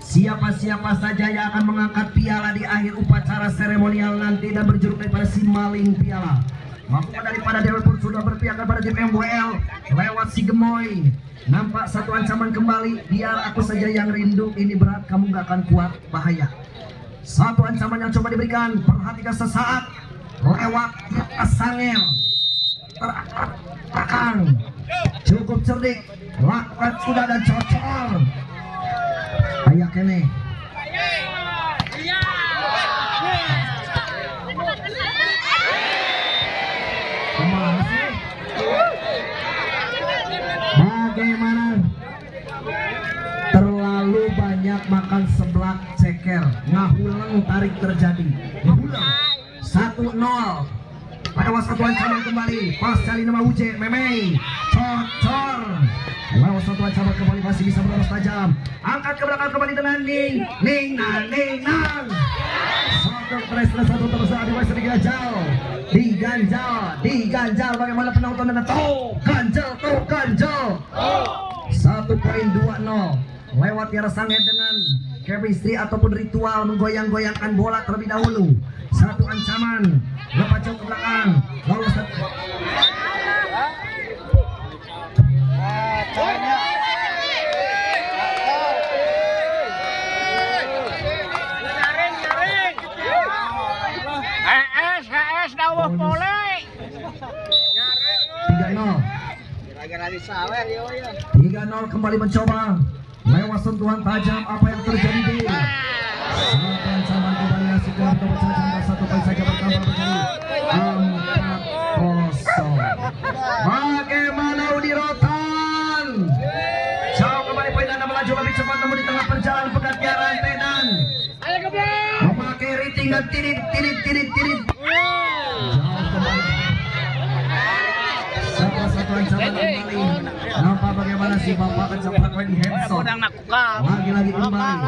Siapa-siapa saja yang akan mengangkat piala di akhir upacara seremonial nanti dan berjuruk daripada si maling piala. Maupun daripada Dewa pun sudah berpihak kepada tim MWL lewat si Gemoy. Nampak satu ancaman kembali. Biar aku saja yang rindu, ini berat, kamu gak akan kuat, bahaya. Satu ancaman yang coba diberikan, perhatikan sesaat lewat Sangel. Terakang cukup cerdik, lakukan sudah dan cocor. Ayak kene. Kemana sih? Bagaimana? Terlalu banyak makan seblak ceker. Ngahulang tarik terjadi. Ngahulang 1-0. Pada wasatu ancaman kembali. Pas cari nama Uje Memei. Cocor. Lawan satu ancaman kembali masih bisa berlaras tajam. Angkat ke belakang kembali dengan Ning Nang. Satu terus diganjal. Diganjal bagaimana penonton dan ganjal. 1.20 lewat Tiara Sanget dengan chemistry ataupun ritual menggoyang-goyangkan bola terlebih dahulu. Satu ancaman lepas jauh ke belakang. Lalu HS dawuh pole. 3-0 kembali mencoba lewat sentuhan tajam. Apa yang terjadi di satu ancaman kembali masih keluar satu poin saja bertambah menjadi 4-0. Bagaimana Udi Rotan? Jauh kembali poin Anda melaju lebih cepat namun di tengah perjalanan pegatnya rantai dan memakai rating dan tirit. Jauh kembali. Satu ancaman kembali. Nampak bagaimana si Bapak kecepatan poin di Hanson. Lagi-lagi kembali.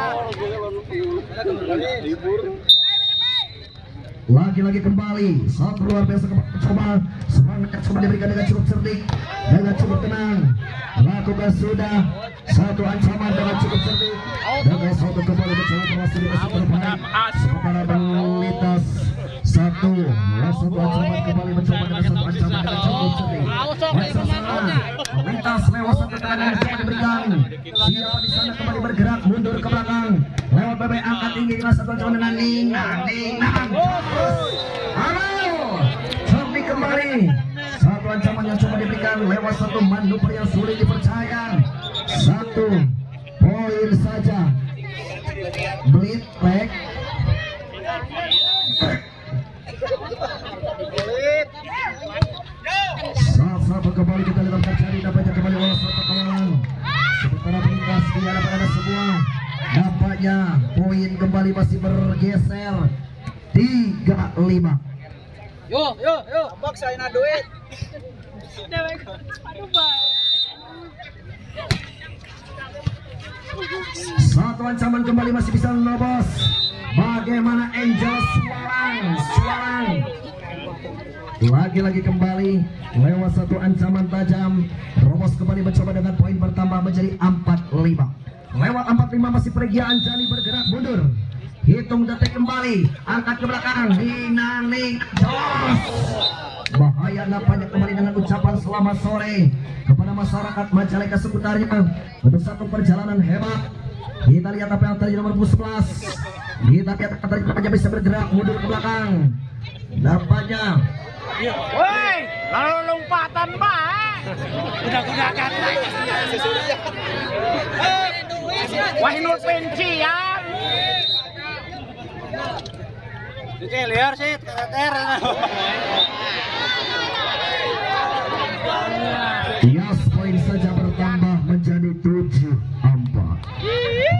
Lagi-lagi kembali. Saat luar biasa coba semangat coba diberikan dengan cukup cerdik, dengan cukup tenang. Lakukan sudah satu ancaman dengan cukup cerdik, dengan satu kembali mencoba termasuk di masuk terbaik. Sementara melintas satu ancaman kembali mencoba dengan satu ancaman dengan cukup cerdik. Melintas lewat satu tekanan yang coba diberikan. Siapa di sana kembali bergerak mundur ke belakang. Lewat BB angkat tinggi dengan satu ancaman dengan Ning Nang. Cerdik kembali. Satu ancaman yang coba diberikan lewat satu manuver yang sulit dipercaya. 1 poin saja. Blit back. Satu kembali kita lihat terjadi dapatnya kembali oleh satu kawalan. Sementara melintas di hadapan ada semua. Nampaknya poin kembali masih bergeser 3-5. Yo. Abang saya na duit. Satu ancaman kembali masih bisa menerobos. Bagaimana Angel Suarang. Lagi-lagi kembali lewat satu ancaman tajam. Robos kembali mencoba dengan poin bertambah menjadi 4-5. Lewat 4-5 masih pergi Anjani bergerak mundur. Hitung detik kembali. Angkat ke belakang. Ning jos. Bahaya nampaknya kembali dengan ucapan selamat sore kepada masyarakat Majalengka seputarnya untuk satu perjalanan hebat. Kita lihat apa yang terjadi nomor 11. Kita lihat apa bisa bergerak mundur ke belakang. Nampaknya Woi, lalu lompatan Pak. Udah-udahan. Wahinul pencian. Oke, liar sih ter. Yes, poin saja bertambah menjadi 7-4.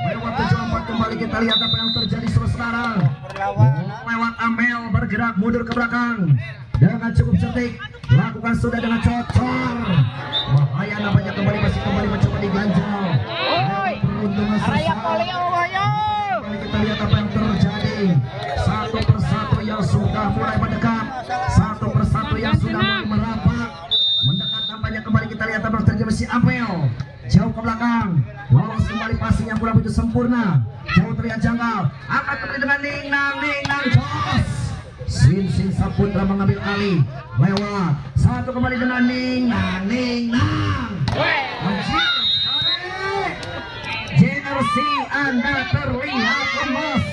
Lewat 7-4 kembali kita lihat apa yang terjadi sekarang. Lewat Amel bergerak mundur ke belakang dengan cukup cerdik, lakukan sudah dengan cocor. Bahaya nampaknya kembali mencoba diganjal. Peruntungan sesaat. Kembali kita lihat apa yang terjadi. Satu persatu yang sudah mulai mendekat, satu persatu yang sudah mulai merapat mendekat. Nampaknya kembali kita lihat apa yang terjadi si Amel jauh ke belakang. Lolos kembali passing yang kurang begitu sempurna. terlihat janggal. Angkat kembali dengan Ning Nang jos. Sin Saputra mengambil alih. Lewat. Satu kembali dengan Ning Nang. JRC Anda terlihat lemas.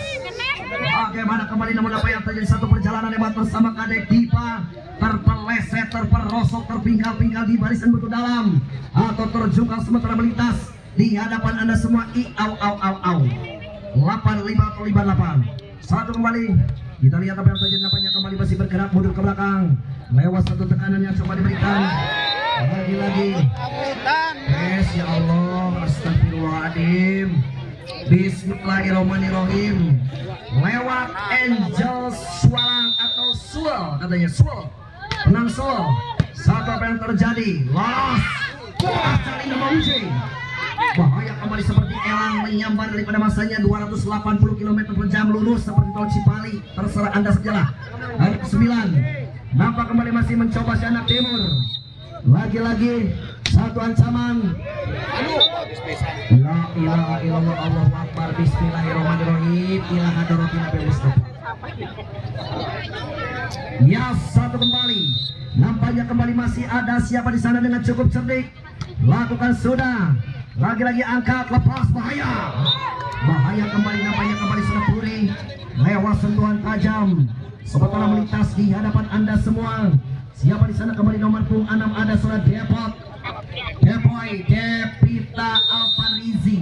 Bagaimana kembali namun apa yang terjadi satu perjalanan hebat bersama Kadek Dipa terpeleset, terperosok, terpinggal-pinggal di barisan betul dalam atau terjungkal sementara melintas di hadapan Anda semua. 8-5-8. Satu kembali. Kita lihat apa yang terjadi, nampaknya kembali masih bergerak mundur ke belakang lewat satu tekanan yang coba diberikan lagi. Yes, ya Allah, astagfirullahaladzim. Bismillahirrahmanirrahim. Lewat Angel Swalang atau Suel, katanya Suel, menang Suel. Satu apa yang terjadi? Lolos. Cari nama Uji. Bahaya kembali seperti elang menyambar daripada masanya 280 km per jam lurus seperti tol Cipali. Terserah Anda sajalah. Hari ke-9 nampak kembali masih mencoba si anak timur. Lagi-lagi satu ancaman. La ilaha illallah, Allahu akbar, bismillahirrahmanirrahim, ila hadratin Nabi Mustafa. Ya, satu kembali. Nampaknya kembali masih ada siapa di sana dengan cukup cerdik. Lakukan sudah. Lagi-lagi angkat, lepas, bahaya. Bahaya kembali, nampaknya kembali sudah puri. Lewat sentuhan tajam. Sementara melintas di hadapan Anda semua. Siapa di sana kembali nomor punggung 6 ada surat Depot. Depita Alfarizi.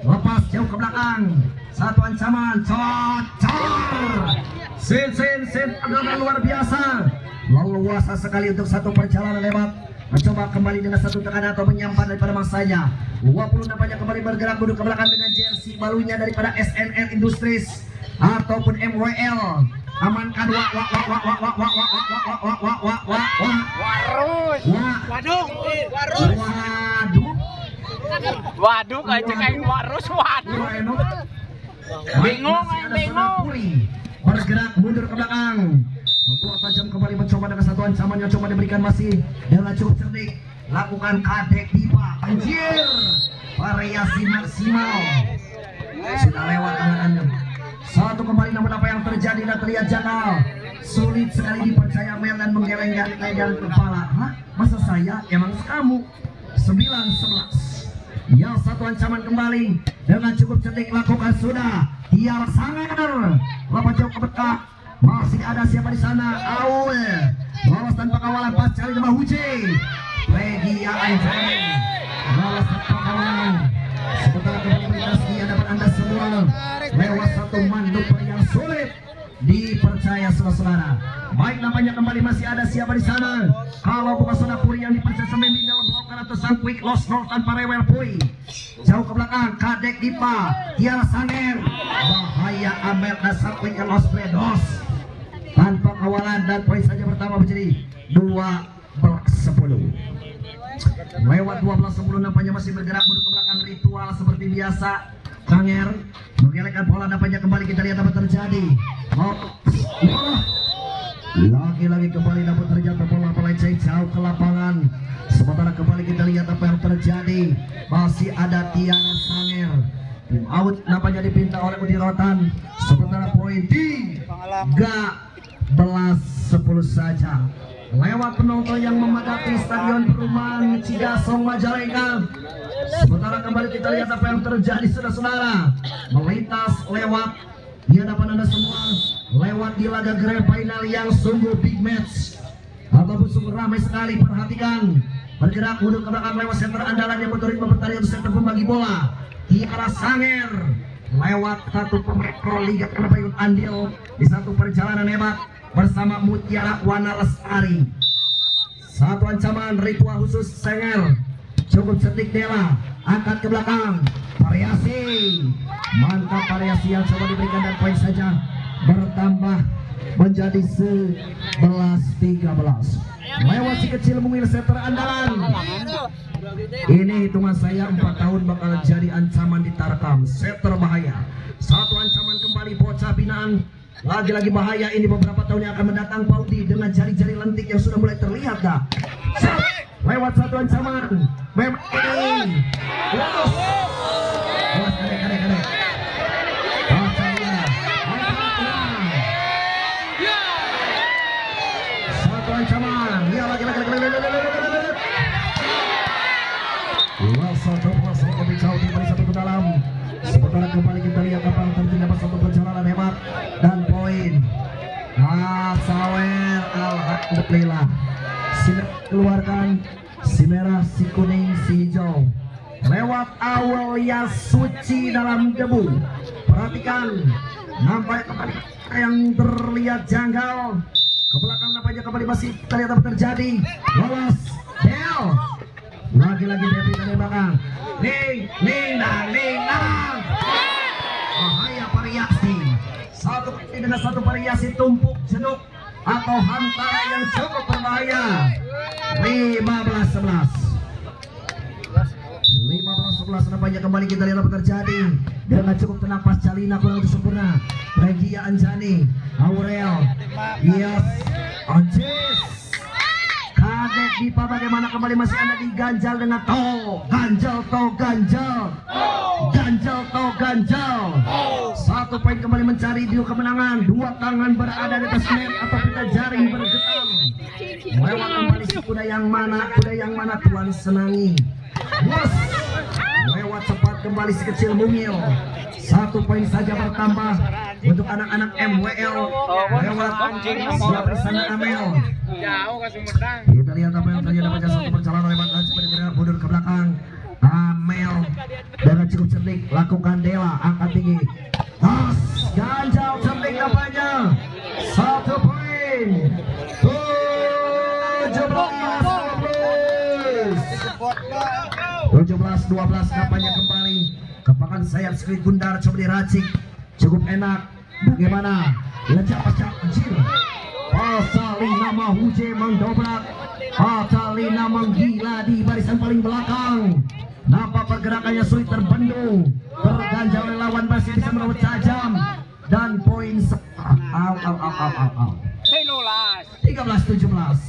Lepas jauh ke belakang. Satu ancaman. Cocor. Sin agak luar biasa. Leluasa sekali untuk satu perjalanan lewat. Mencoba kembali dengan satu tekanan atau menyampar daripada mangsanya. 20 nampaknya kembali bergerak mundur ke belakang dengan jersey barunya daripada SNL Industries ataupun MWL. Amankan Waduh aja kayak warus. Waduh. Bingung. Bergerak mundur ke belakang. Untuk tajam kembali mencoba dengan satu ancaman yang coba diberikan masih dengan cukup cerdik. Lakukan Kadek Dipa. Anjir. Variasi maksimal. Sudah lewat tangan Anda. Satu kembali namun apa yang terjadi dan terlihat janggal. Sulit sekali dipercaya Mel dan menggeleng-geleng kepala. Hah? Masa saya? Emang kamu? 9-11. Yang satu ancaman kembali dengan cukup cerdik lakukan sudah. Tiara Sanger. Lepas jauh ke belakang. Masih ada siapa di sana? Aul. Lolos tanpa kawalan pas cari nama Huji. Regia Anjay. Lolos tanpa kawalan. Sementara kembali melintas di hadapan Anda semua. Lewat satu manuver yang sulit dipercaya saudara. Baik, nampaknya kembali masih ada siapa di sana? Kalau bukan Soda Puri yang dipercaya sampai di dalam blokan atau sang quick loss roll tanpa rewel Puri. Jauh ke belakang Kadek Dipa, Tiara Sanger. Bahaya Amel dan sang quick loss Bledos. Tanpa kawalan dan poin saja pertama menjadi 12-10. Lewat 12-10 nampaknya masih bergerak mundur ke belakang ritual seperti biasa. Sanger menggelekkan bola, nampaknya kembali kita lihat apa terjadi. Lagi-lagi kembali dapat terjadi bola meleceh jauh ke lapangan. Sementara kembali kita lihat apa yang terjadi. Masih ada Tiara Sanger. Tim out nampaknya dipinta oleh Budi Rotan. Sementara poin di 13-10 saja. Lewat penonton yang memadati Stadion Perumahan Cigasong Majalengka. Sementara kembali kita lihat apa yang terjadi saudara-saudara. Melintas lewat di hadapan Anda semua. Lewat di laga grand final yang sungguh big match ataupun sungguh ramai sekali. Perhatikan, bergerak mundur ke belakang lewat center andalan yang motorik bertanding untuk center pembagi bola. Tiara Sanger lewat satu pemain pro Liga Payun andil di satu perjalanan hebat bersama Mutiara Wana Lestari. Satu ancaman ritual khusus Sanger. Cukup cerdik Dela, angkat ke belakang, variasi, mantap variasi yang coba diberikan dan poin saja bertambah menjadi 11-13. Lewat si kecil mungil setter andalan. Ini hitungan saya 4 tahun bakal jadi ancaman di Tarkam. Setter bahaya. Satu ancaman kembali bocah binaan. Lagi-lagi bahaya ini beberapa tahun yang akan mendatang. Paudi dengan jari-jari lentik yang sudah mulai terlihat dah. Lewat satu ancaman. untuk Lela. Si merah keluarkan, si merah, si kuning, si hijau. Lewat awal ya suci dalam debu. Perhatikan, nampaknya kembali yang terlihat janggal. Ke belakang nampaknya kembali masih terlihat apa terjadi. Lolos, Del. Lagi-lagi Devi dari belakang. Ling, bahaya variasi. Satu dengan satu variasi tumpuk jeduk atau hantaran yang cukup berbahaya. 15-11 nampaknya kembali kita lihat apa terjadi. Dengan cukup tenang pasca Lina kurang itu sempurna. Regia Anjani, Aurel, Yes, Anjis, Kadek Dipa bagaimana kembali masih ada diganjal dengan ganjal. 1 poin kembali mencari dua kemenangan. 2 tangan berada di atas net atau kita jaring bergetar. Lewat kembali si kuda yang mana Tuan senangi. Bos, lewat cepat kembali si kecil mungil. 1 poin saja bertambah untuk anak-anak MWL. Lewat siap di sana Amel. Jauh ke Sumedang. Kita lihat apa yang terjadi pada satu perjalanan lewat bergerak mundur ke belakang. Amel dengan cukup cerdik lakukan Dela angkat tinggi. Tas ganjal cerdik nampaknya. 1 poin. 17-12 nampaknya kembali kepakan sayap sekali Gundar coba diracik cukup enak. Bagaimana lejak pasca kecil Pasali nama Huje mendobrak, Pasali nama menggila di barisan paling belakang. Nampak pergerakannya sulit terbendung, terganjal oleh lawan masih bisa merebut tajam dan poin 13-17.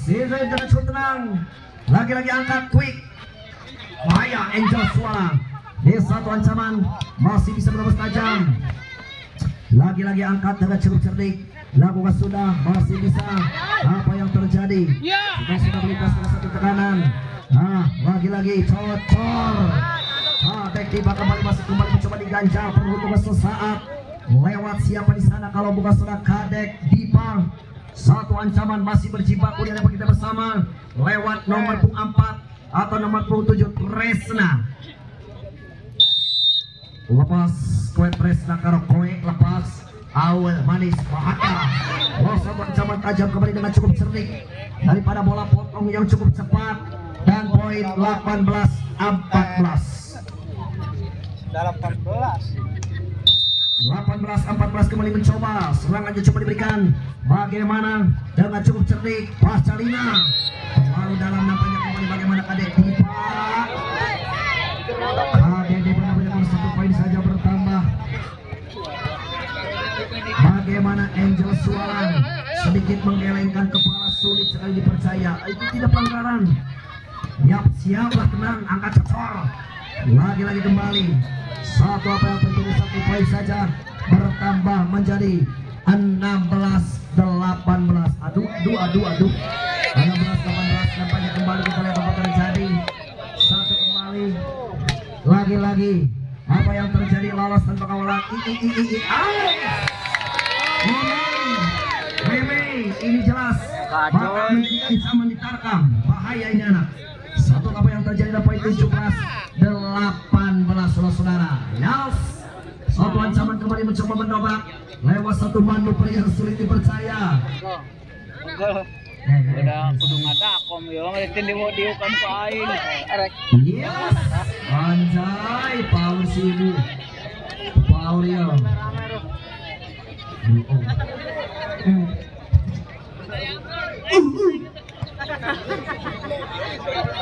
Sisa jangan cukup tenang. Lagi-lagi angkat quick. Bahaya Angel Suara. Di satu ancaman masih bisa menembus tajam. Lagi-lagi angkat dengan cukup cerdik. Lakukan sudah masih bisa. Apa yang terjadi? Sudah melintas dengan satu tekanan. Lagi-lagi cocor. Dek tiba kembali masih mencoba diganjal peruntungan sesaat. Lewat siapa di sana kalau bukan sudah Kadek Dipa. 1 ancaman masih berjibaku di hadapan kita bersama. Lewat nomor 4 atau nomor 7 Resna. Lepas kue Resna karo kue lepas awal manis bahaya. Satu ancaman tajam kembali dengan cukup cerdik daripada bola potong yang cukup cepat dan poin 18-14. Dalam 18-14 kembali mencoba serangannya coba diberikan bagaimana dengan cukup cerdik pasca Lina lalu dalam nampaknya kembali bagaimana Kadek Dipa dengan 1 poin saja bertambah. Bagaimana Angel Sualan sedikit menggelengkan kepala sulit sekali dipercaya itu tidak pelanggaran. Siaplah tenang angkat cocor lagi-lagi kembali. Satu apa yang terjadi 1 poin saja bertambah menjadi 16-18. Aduh 16-18 nampaknya kembali kita lihat apa terjadi. 1 kembali lagi-lagi apa yang terjadi lolos tanpa kawalan. Meme ini jelas bahkan bisa menditarkam bahaya ini anak. 1 apa yang terjadi dapat 17-18 saudara. Yes. 1 ancaman kembali mencoba mendobrak lewat 1 manuver yang sulit dipercaya. Udah kudu ngadakom ya, ngeliatin diukan ku aing. Yes. Anjay, power si ibu. Power ya.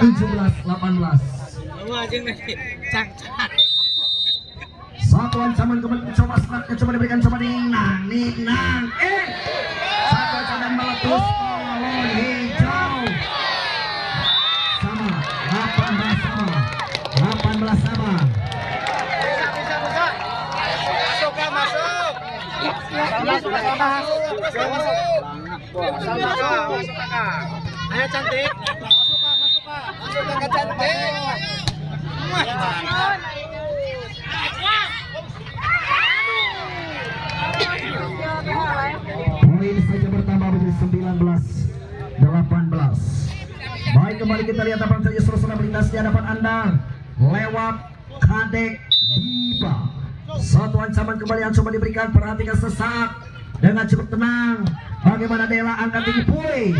17-18. 1 ancaman kembali mencoba seratnya coba diberikan coba Ninang. 1 ancaman meletus kolon hijau sama 18 sama. Masuk. Ayo cantik. Masuk kakak cantik. Poin saja bertambah menjadi 19. Baik, kembali kita lihat apa saja suasana melintas di hadapan Anda lewat Kadek Diba. Satu ancaman kembali yang coba diberikan, perhatikan sesaat dengan cukup tenang. Bagaimana Dela angkat tinggi poin.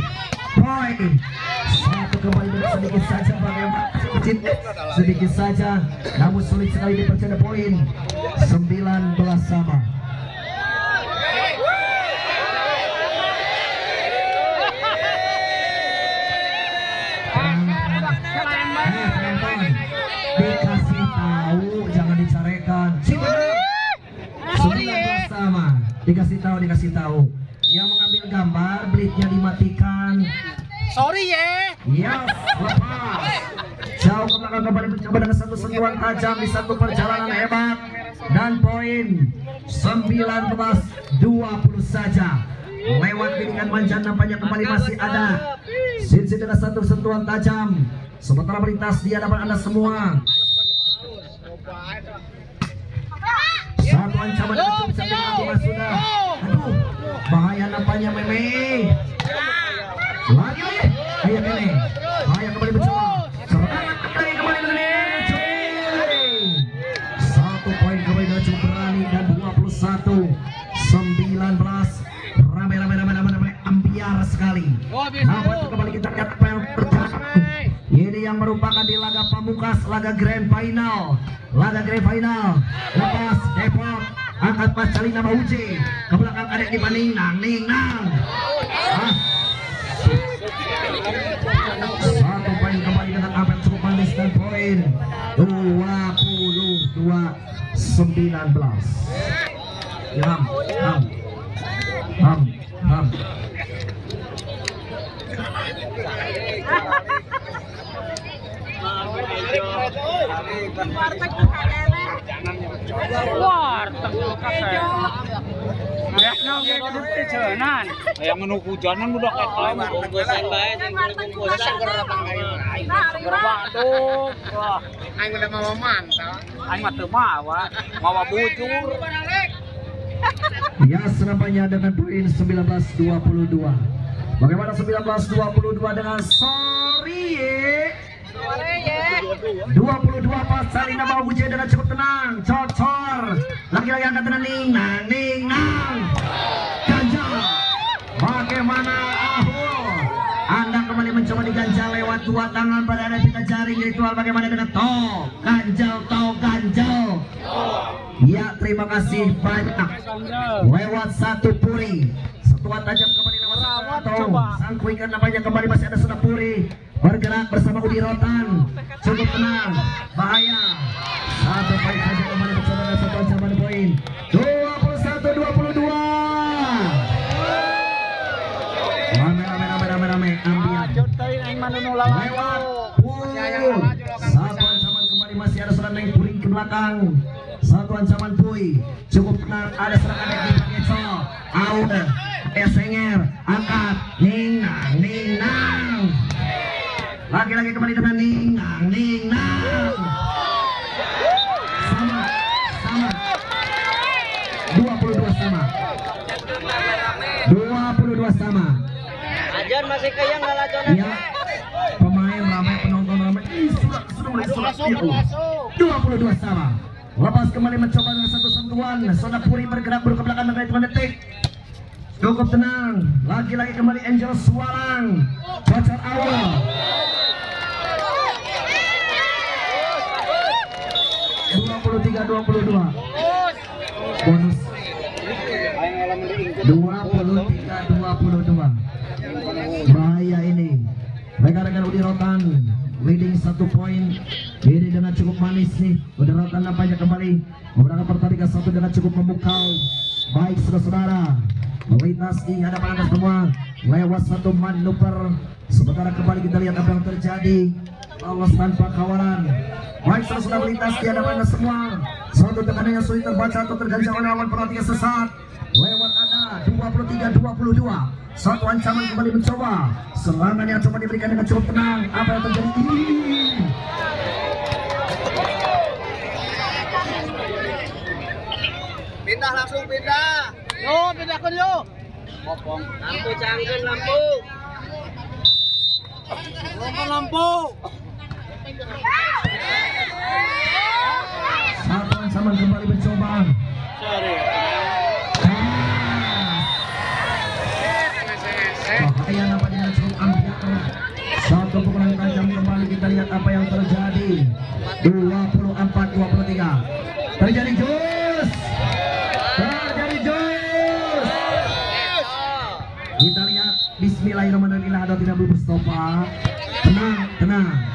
Satu kembali dengan sedikit saja, bagaimana sedikit saja, namun sulit sekali dipercaya poin. 19 sama. Dikasih tahu, jangan dicarekan. Sama. Dikasih tahu. Yang mengambil gambar, blitnya dimatikan. Sorry ya. Yes, lepas. Jauh ke belakang kembali mencoba dengan satu sentuhan tajam di satu perjalanan hebat. Dan poin 19-20 saja. Lewat bidikan manjan nampaknya kembali masih ada. Sinsi dengan satu sentuhan tajam. Sementara melintas di hadapan Anda semua. Satu ancaman yang cukup sampai lagi sudah. Aduh, bahaya nampaknya Meme. Lagi. Ayo Meme. Bahaya kembali mencoba. Serangan kembali Meme. Satu poin kembali dengan cukup berani dan 21-19. Ramai ambiar sekali. Nampaknya kembali kita lihat apa yang terjadi. Ini yang merupakan di laga pamungkas, laga grand final. Lepas Depok angkat pas cari nama Uji ke belakang adek di Ningnang. Satu poin kembali dengan apa yang cukup manis dan poin 22-19. Ham. Yang menunggu hujanan udah kayak aing udah mau mantap. Aing mah teu mawa bujur. Ya, senampaknya dengan poin 19-22. Bagaimana 19-22 dengan sorry 22 pas Salina mau ujian dengan cukup tenang. Cocor lagi-lagi angkat tenang. Ningnang ganjal. Bagaimana Ahul, Anda kembali mencoba diganjal lewat dua tangan pada ada kita jaring ritual. Bagaimana dengan ganjal. Ya, terima kasih banyak. Lewat satu puri, setua tajam kembali lewat satu. Sangkuikan nampaknya kembali masih ada sudah puri. Bergerak bersama Udi Rotan. Cukup tenang. Bahaya. Satu poin saja kembali bersama dengan satu ancaman poin. 21-22. Rame. Ambian. Lewat pul. Satu ancaman kembali masih ada serangan yang puring ke belakang. Satu ancaman pui. Cukup tenang. Ada serangan yang dipakai Aude. Senger. Angkat. Ningnang. Lagi-lagi kembali dengan Ningnang. Sama. 22 sama. Ajan masih kayang ngalaconan. Iya. Pemain ramai, penonton ramai. Sudah mulai surat. 22 sama. Lepas kembali mencoba dengan satu sentuhan. Soda Puri bergerak ke belakang dengan 5 detik. Cukup tenang. Lagi-lagi kembali Angel Sualang. Bocor awal. 23-22. Bonus 23-22. Bahaya ini. Rekan-rekan Udi Rotan leading 1 poin. Ini dengan cukup manis nih. Udi Rotan nampaknya kembali memenangkan pertandingan 1 dengan cukup memukau. Baik saudara-saudara, melintas di hadapan Anda semua lewat satu manuver. Sementara kembali kita lihat apa yang terjadi. Lolos tanpa kawalan. Baik saudara melintas di hadapan Anda semua. Suatu tekanan yang sulit terbaca atau terganjal oleh lawan perhatian sesat. Lewat Anda 23-22. Satu ancaman kembali mencoba. Serangan yang coba diberikan dengan cukup tenang. Apa yang terjadi? Pindah langsung pindah. Yo, pindahkan yo. Lampu canggung lampu. Lampu. Satu ancaman kembali mencoba. Bahaya nampaknya dengan cukup ambiar. Satu pukulan tajam kembali, kita lihat apa yang terjadi. 24-23. Terjadi jus. Terjadi jus. Kita lihat Bismillahirrahmanirrahim. Ada tidak Mustafa. Tenang, tenang.